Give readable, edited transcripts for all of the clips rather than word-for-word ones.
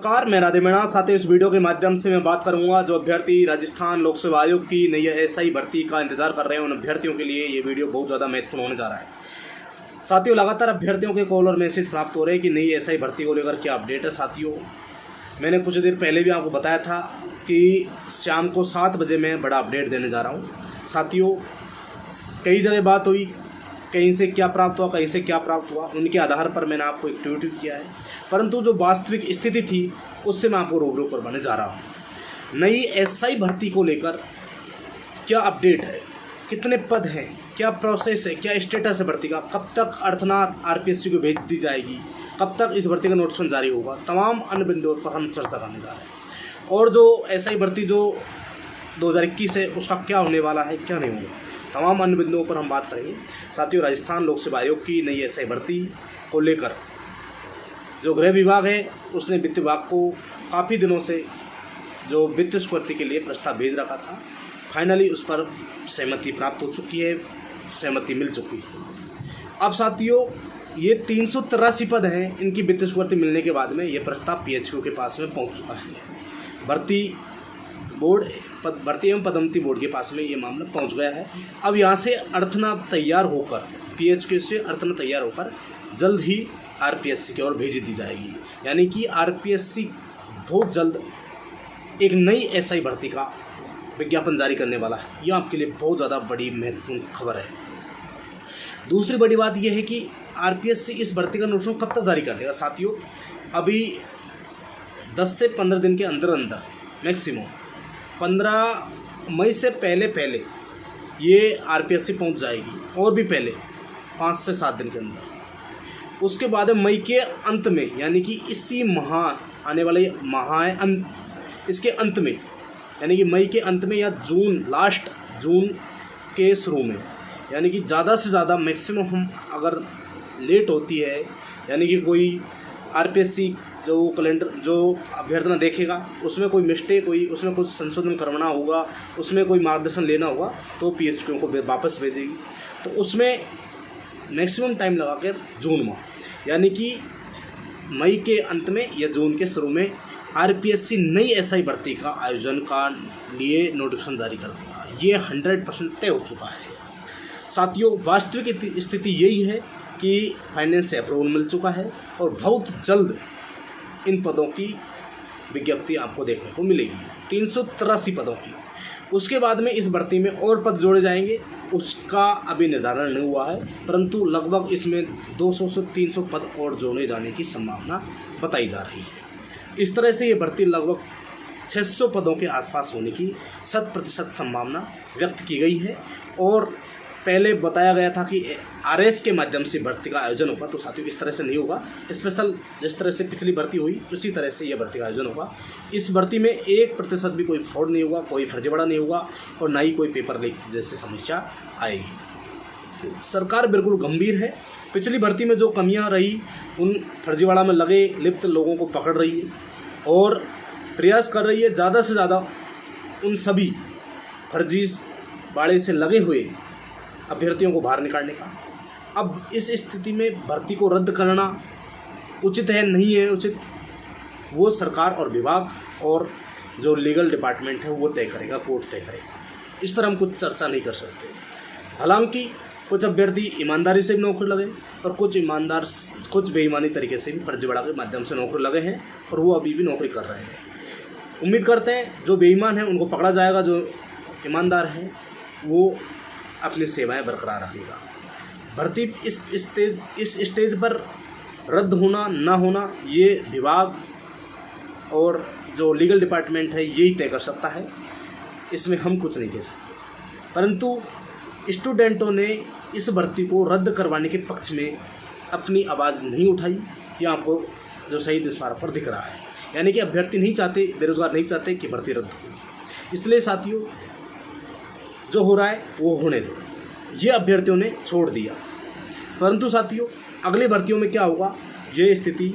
नमस्कार, मैं राधे मीणा। साथ ही इस वीडियो के माध्यम से मैं बात करूंगा जो अभ्यर्थी राजस्थान लोक सेवा आयोग की नई एसआई भर्ती का इंतजार कर रहे हैं, उन अभ्यर्थियों के लिए ये वीडियो बहुत ज़्यादा महत्वपूर्ण होने जा रहा है। साथियों, लगातार अभ्यर्थियों के कॉल और मैसेज प्राप्त हो रहे हैं कि नई एसआई भर्ती को लेकर क्या अपडेट है। साथियों, मैंने कुछ देर पहले भी आपको बताया था कि शाम को 7 बजे मैं बड़ा अपडेट देने जा रहा हूँ। साथियों, कई जगह बात हुई, कहीं से क्या प्राप्त हुआ, कहीं से क्या प्राप्त हुआ, उनके आधार पर मैंने आपको एक ट्वीट किया है। परंतु जो वास्तविक स्थिति थी उससे मैं आपको रूबरू करवाने जा रहा हूँ। नई एसआई भर्ती को लेकर क्या अपडेट है, कितने पद हैं, क्या प्रोसेस है, क्या स्टेटस है भर्ती का, कब तक अर्थनाथ आरपीएससी को भेज दी जाएगी, कब तक इस भर्ती का नोटिफिकेशन जारी होगा, तमाम अन्य बिंदुओं पर हम चर्चा करने जा रहे हैं। और जो एसआई भर्ती जो 2021 है उसका क्या होने वाला है, क्या नहीं होगा, तमाम अन्य बिंदुओं पर हम बात करेंगे। साथियों, राजस्थान लोक सेवा आयोग की नई एसआई भर्ती को लेकर जो गृह विभाग है उसने वित्त विभाग को काफ़ी दिनों से जो वित्त स्वीकृति के लिए प्रस्ताव भेज रखा था, फाइनली उस पर सहमति प्राप्त हो चुकी है, सहमति मिल चुकी है। अब साथियों, ये 383 पद हैं, इनकी वित्त स्वीकृति मिलने के बाद में ये प्रस्ताव पीएचक्यू के पास में पहुंच चुका है। भर्ती एवं पदोन्नति बोर्ड के पास में ये मामला पहुंच गया है। अब यहाँ से अर्थनाथ तैयार होकर, पीएचक्यू से अर्थनाथ तैयार होकर जल्द ही आरपीएससी की ओर भेज दी जाएगी। यानी कि आरपीएससी बहुत जल्द एक नई एसआई भर्ती का विज्ञापन जारी करने वाला है। यह आपके लिए बहुत ज़्यादा बड़ी महत्वपूर्ण खबर है। दूसरी बड़ी बात यह है कि आरपीएससी इस भर्ती का नोटिफिकेशन कब तक जारी कर देगा। साथियों, अभी 10 से 15 दिन के अंदर मैक्सिमम 15 मई से पहले ये आरपीएससी पहुंच जाएगी, और भी पहले 5 से 7 दिन के अंदर। उसके बाद मई के अंत में, यानी कि इसी माह आने वाले इसके अंत में, यानी कि मई के अंत में या लास्ट जून के शुरू में, यानी कि ज़्यादा से ज़्यादा मैक्सिमम हम अगर लेट होती है, यानी कि कोई आरपीएससी जो कैलेंडर जो अभ्यर्थना देखेगा उसमें कोई मिस्टेक हुई, उसमें कुछ संशोधन करवाना होगा, उसमें कोई मार्गदर्शन लेना होगा, तो पीएचक्यू को वापस भेजेगी। तो उसमें मैक्सिमम टाइम लगा कर जून माह, यानी कि मई के अंत में या जून के शुरू में आरपीएससी नई एसआई भर्ती का आयोजन का लिए नोटिफिकेशन जारी कर देगा। ये 100% तय हो चुका है। साथियों, वास्तविक स्थिति यही है कि फाइनेंस से अप्रूवल मिल चुका है और बहुत जल्द इन पदों की विज्ञप्ति आपको देखने को मिलेगी, 383 पदों की। उसके बाद में इस भर्ती में और पद जोड़े जाएंगे, उसका अभी निर्धारण नहीं हुआ है, परंतु लगभग इसमें 200 से 300 पद और जोड़े जाने की संभावना बताई जा रही है। इस तरह से ये भर्ती लगभग 600 पदों के आसपास होने की 100% संभावना व्यक्त की गई है। और पहले बताया गया था कि आरएस के माध्यम से भर्ती का आयोजन होगा, तो साथियों इस तरह से नहीं होगा। स्पेशल जिस तरह से पिछली भर्ती हुई उसी तरह से यह भर्ती का आयोजन होगा। इस भर्ती में 1% भी कोई फ्रॉड नहीं होगा, कोई फर्जीवाड़ा नहीं होगा, और ना ही कोई पेपर लीक जैसी समस्या आएगी। सरकार बिल्कुल गंभीर है। पिछली भर्ती में जो कमियाँ रही उन फर्जीवाड़ा में लगे लिप्त लोगों को पकड़ रही है और प्रयास कर रही है ज़्यादा से ज़्यादा उन सभी फर्जीवाड़े से लगे हुए अभ्यर्थियों को बाहर निकालने का। अब इस स्थिति में भर्ती को रद्द करना उचित है, नहीं है उचित, वो सरकार और विभाग और जो लीगल डिपार्टमेंट है वो तय करेगा, कोर्ट तय करेगा। इस पर हम कुछ चर्चा नहीं कर सकते। हालांकि कुछ अभ्यर्थी ईमानदारी से भी नौकरी लगे और कुछ बेईमानी तरीके से भी फर्जीवाड़ा के माध्यम से नौकरी लगे हैं, और वो अभी भी नौकरी कर रहे हैं। उम्मीद करते हैं जो बेईमान है उनको पकड़ा जाएगा, जो ईमानदार है वो अपनी सेवाएं बरकरार रखेगा। भर्ती इस स्टेज पर रद्द होना ना होना ये विभाग और जो लीगल डिपार्टमेंट है यही तय कर सकता है, इसमें हम कुछ नहीं कह सकते। परंतु स्टूडेंटों ने इस भर्ती को रद्द करवाने के पक्ष में अपनी आवाज़ नहीं उठाई। ये आपको जो सही दिशा पर दिख रहा है, यानी कि अभ्यर्थी नहीं चाहते, बेरोजगार नहीं चाहते कि भर्ती रद्द हो। इसलिए साथियों, जो हो रहा है वो होने दो, ये अभ्यर्थियों ने छोड़ दिया। परंतु साथियों, अगली भर्तियों में क्या होगा, ये स्थिति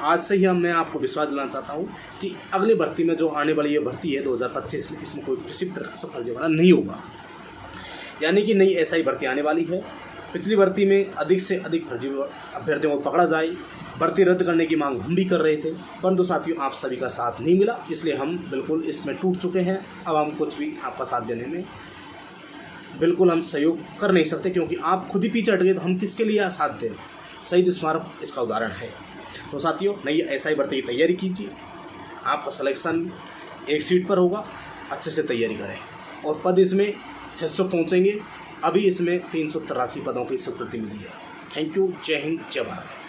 आज से ही मैं आपको विश्वास दिलाना चाहता हूँ कि अगली भर्ती में जो आने वाली ये भर्ती है 2025 में, इसमें कोई किसी तरह का फर्जीवाड़ा नहीं होगा। यानी कि नई एसआई भर्ती आने वाली है पिछली भर्ती में अधिक से अधिक फर्जी अभ्यर्थियों को पकड़ा जाए। भर्ती रद्द करने की मांग हम भी कर रहे थे, परंतु साथियों आप सभी का साथ नहीं मिला, इसलिए हम बिल्कुल इसमें टूट चुके हैं। अब हम कुछ भी आपका साथ देने में बिल्कुल हम सहयोग कर नहीं सकते, क्योंकि आप खुद ही पीछे हट गए तो हम किसके लिए साथ दें। शहीद स्मारक इसका उदाहरण है। तो साथियों नई SI भर्ती की तैयारी कीजिए, आपका सिलेक्शन एक सीट पर होगा, अच्छे से तैयारी करें और पद इसमें 600 पहुँचेंगे। अभी इसमें 383 पदों की स्वीकृति मिली है। Thank you. जय हिंद, जय भारत।